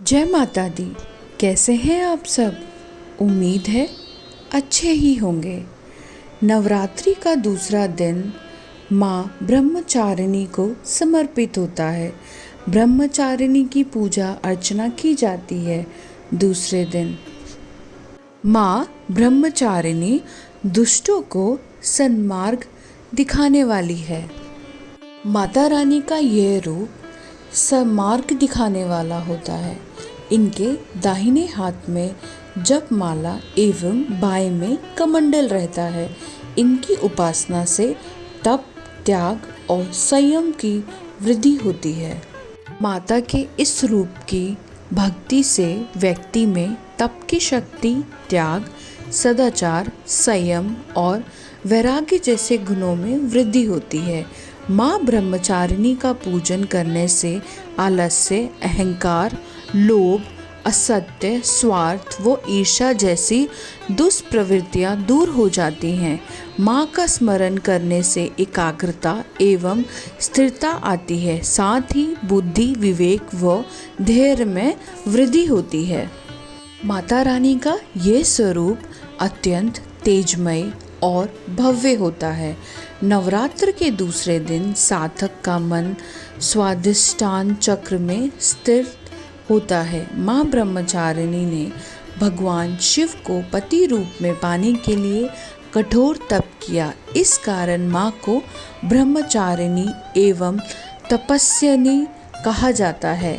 जय माता दी। कैसे हैं आप सब? उम्मीद है अच्छे ही होंगे। नवरात्रि का दूसरा दिन माँ ब्रह्मचारिणी को समर्पित होता है। ब्रह्मचारिणी की पूजा अर्चना की जाती है। दूसरे दिन माँ ब्रह्मचारिणी दुष्टों को सन्मार्ग दिखाने वाली है। माता रानी का यह रूप सन्मार्ग दिखाने वाला होता है। इनके दाहिने हाथ में जप माला एवं बाएं में कमंडल रहता है। इनकी उपासना से तप, त्याग और संयम की वृद्धि होती है। माता के इस रूप की भक्ति से व्यक्ति में तप की शक्ति, त्याग, सदाचार, संयम और वैराग्य जैसे गुणों में वृद्धि होती है। माँ ब्रह्मचारिणी का पूजन करने से आलस्य, अहंकार, लोभ, असत्य, स्वार्थ व ईर्ष्या जैसी दुष्प्रवृत्तियाँ दूर हो जाती हैं। माँ का स्मरण करने से एकाग्रता एवं स्थिरता आती है। साथ ही बुद्धि, विवेक व धैर्य में वृद्धि होती है। माता रानी का ये स्वरूप अत्यंत तेजमय और भव्य होता है। नवरात्र के दूसरे दिन साधक का मन स्वाधिष्ठान चक्र में स्थिर होता है। माँ ब्रह्मचारिणी ने भगवान शिव को पति रूप में पाने के लिए कठोर तप किया। इस कारण माँ को ब्रह्मचारिणी एवं तपस्विनी कहा जाता है।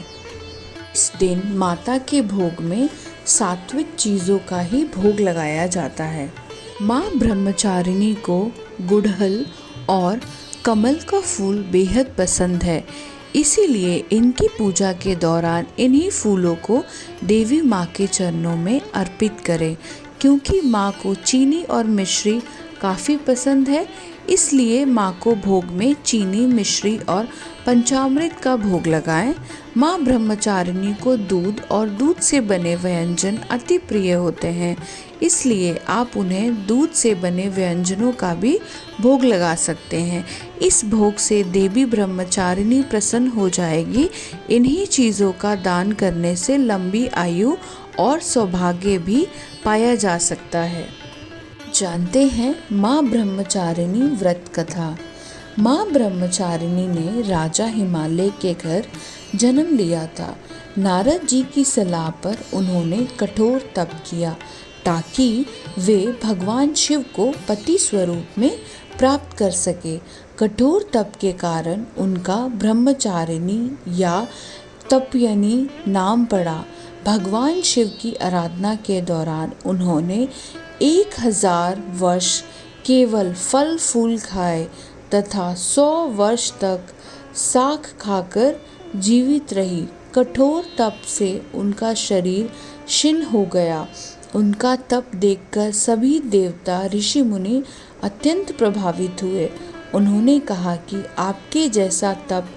इस दिन माता के भोग में सात्विक चीज़ों का ही भोग लगाया जाता है। माँ ब्रह्मचारिणी को गुड़हल और कमल का फूल बेहद पसंद है। इसीलिए इनकी पूजा के दौरान इन्हीं फूलों को देवी माँ के चरणों में अर्पित करें। क्योंकि माँ को चीनी और मिश्री काफ़ी पसंद है, इसलिए माँ को भोग में चीनी, मिश्री और पंचामृत का भोग लगाएं। माँ ब्रह्मचारिणी को दूध और दूध से बने व्यंजन अति प्रिय होते हैं, इसलिए आप उन्हें दूध से बने व्यंजनों का भी भोग लगा सकते हैं। इस भोग से देवी ब्रह्मचारिणी प्रसन्न हो जाएगी। इन्हीं चीज़ों का दान करने से लंबी आयु और सौभाग्य भी पाया जा सकता है। जानते हैं माँ ब्रह्मचारिणी व्रत कथा। माँ ब्रह्मचारिणी ने राजा हिमालय के घर जन्म लिया था। नारद जी की सलाह पर उन्होंने कठोर तप किया ताकि वे भगवान शिव को पति स्वरूप में प्राप्त कर सके। कठोर तप के कारण उनका ब्रह्मचारिणी या तपयनी नाम पड़ा। भगवान शिव की आराधना के दौरान उन्होंने 1000 वर्ष केवल फल फूल खाए तथा 100 वर्ष तक साग खाकर जीवित रही। कठोर तप से उनका शरीर क्षीण हो गया। उनका तप देखकर सभी देवता, ऋषि मुनि अत्यंत प्रभावित हुए। उन्होंने कहा कि आपके जैसा तप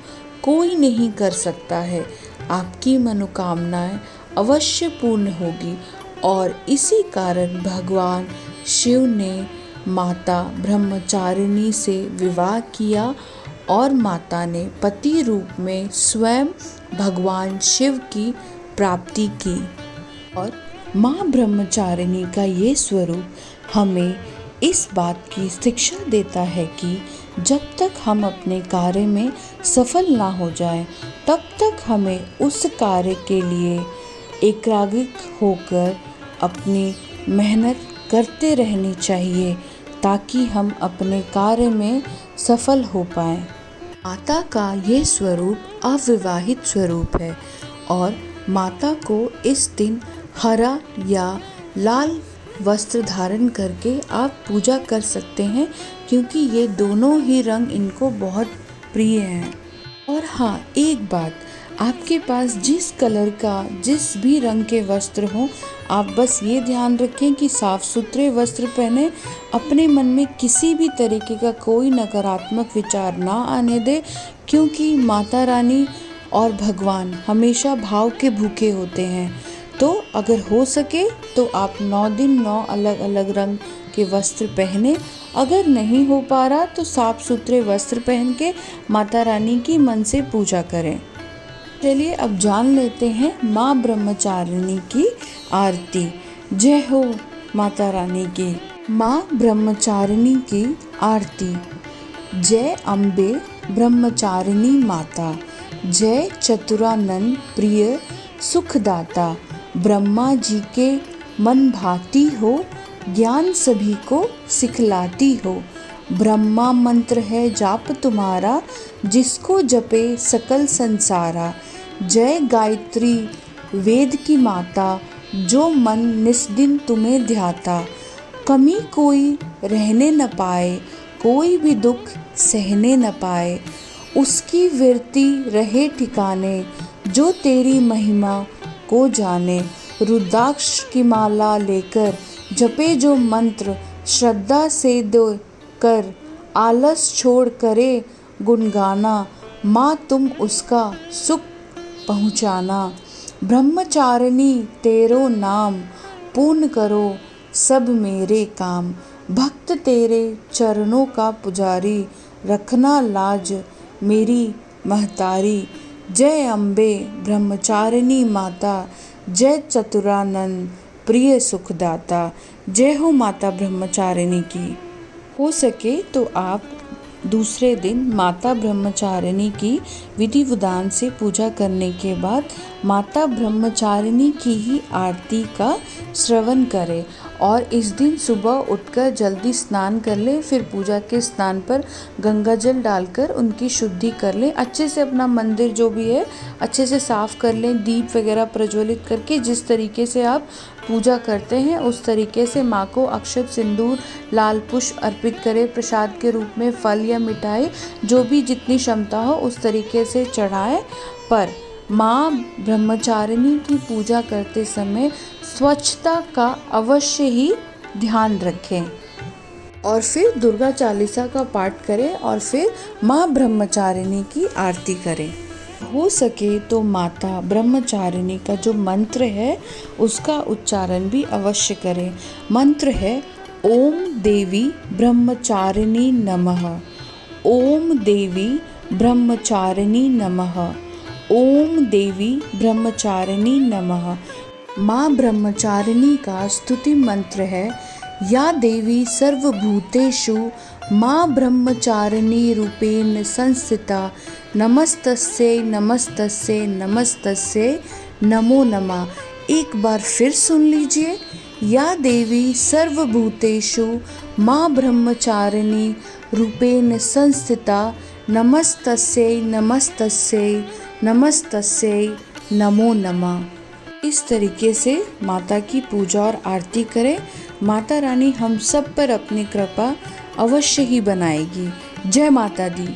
कोई नहीं कर सकता है। आपकी मनोकामनाएं अवश्य पूर्ण होगी। और इसी कारण भगवान शिव ने माता ब्रह्मचारिणी से विवाह किया और माता ने पति रूप में स्वयं भगवान शिव की प्राप्ति की। और माँ ब्रह्मचारिणी का ये स्वरूप हमें इस बात की शिक्षा देता है कि जब तक हम अपने कार्य में सफल ना हो जाएं, तब तक हमें उस कार्य के लिए एकाग्रित होकर अपनी मेहनत करते रहनी चाहिए ताकि हम अपने कार्य में सफल हो पाएं। माता का ये स्वरूप अविवाहित स्वरूप है और माता को इस दिन हरा या लाल वस्त्र धारण करके आप पूजा कर सकते हैं, क्योंकि ये दोनों ही रंग इनको बहुत प्रिय हैं। और हाँ, एक बात, आपके पास जिस कलर का, जिस भी रंग के वस्त्र हों, आप बस ये ध्यान रखें कि साफ सुथरे वस्त्र पहने। अपने मन में किसी भी तरीके का कोई नकारात्मक विचार ना आने दें, क्योंकि माता रानी और भगवान हमेशा भाव के भूखे होते हैं। तो अगर हो सके तो आप 9 दिन 9 अलग अलग रंग के वस्त्र पहने। अगर नहीं हो पा रहा तो साफ सुथरे वस्त्र पहन के माता रानी की मन से पूजा करें। चलिए अब जान लेते हैं माँ ब्रह्मचारिणी की आरती। जय हो माता रानी की। माँ ब्रह्मचारिणी की आरती। जय अम्बे ब्रह्मचारिणी माता, जय चतुरानंद प्रिय सुखदाता। ब्रह्मा जी के मन भाती हो, ज्ञान सभी को सिखलाती हो। ब्रह्मा मंत्र है जाप तुम्हारा, जिसको जपे सकल संसारा। जय गायत्री वेद की माता, जो मन निस्दिन तुम्हें ध्याता। कमी कोई रहने न पाए, कोई भी दुख सहने न पाए। उसकी वीरती रहे ठिकाने, जो तेरी महिमा को जाने। रुद्राक्ष की माला लेकर जपे जो मंत्र, श्रद्धा से दो कर आलस छोड़ करे गुणगाना। माँ तुम उसका सुख पहुँचाना। ब्रह्मचारिणी तेरो नाम, पूर्ण करो सब मेरे काम। भक्त तेरे चरणों का पुजारी, रखना लाज मेरी महतारी। जय अम्बे ब्रह्मचारिणी माता, जय चतुरानंद प्रिय सुखदाता। जय हो माता ब्रह्मचारिणी की। हो सके तो आप दूसरे दिन माता ब्रह्मचारिणी की विधि विधान से पूजा करने के बाद माता ब्रह्मचारिणी की ही आरती का श्रवण करें और इस दिन सुबह उठकर जल्दी स्नान कर लें। फिर पूजा के स्थान पर गंगा जल डालकर उनकी शुद्धि कर लें। अच्छे से अपना मंदिर जो भी है अच्छे से साफ कर लें। दीप वगैरह प्रज्वलित करके जिस तरीके से आप पूजा करते हैं उस तरीके से माँ को अक्षत सिंदूर लाल पुष्प अर्पित करें। प्रसाद के रूप में फल या मिठाई जो भी जितनी क्षमता हो उस तरीके से चढ़ाएं। पर माँ ब्रह्मचारिणी की पूजा करते समय स्वच्छता का अवश्य ही ध्यान रखें और फिर दुर्गा चालीसा का पाठ करें और फिर माँ ब्रह्मचारिणी की आरती करें। हो सके तो माता ब्रह्मचारिणी का जो मंत्र है उसका उच्चारण भी अवश्य करें। मंत्र है ओम देवी ब्रह्मचारिणी नमः, ओम देवी ब्रह्मचारिणी नमः, ओम देवी ब्रह्मचारिणी नमः। माँ ब्रह्मचारिणी का स्तुति मंत्र है या देवी सर्वभूतेषु माँ ब्रह्मचारिणी रूपेण संस्थिता, नमस्तस्यै नमस्तस्यै नमस्तस्यै नमो नमः। एक बार फिर सुन लीजिए। या देवी सर्वभूतेषु माँ ब्रह्मचारिणी रूपेण संस्थिता, नमस्तस्यै नमस्तस्यै नमस्तस्यै नमो नमः। इस तरीके से माता की पूजा और आरती करें। माता रानी हम सब पर अपनी कृपा अवश्य ही बनाएगी। जय माता दी।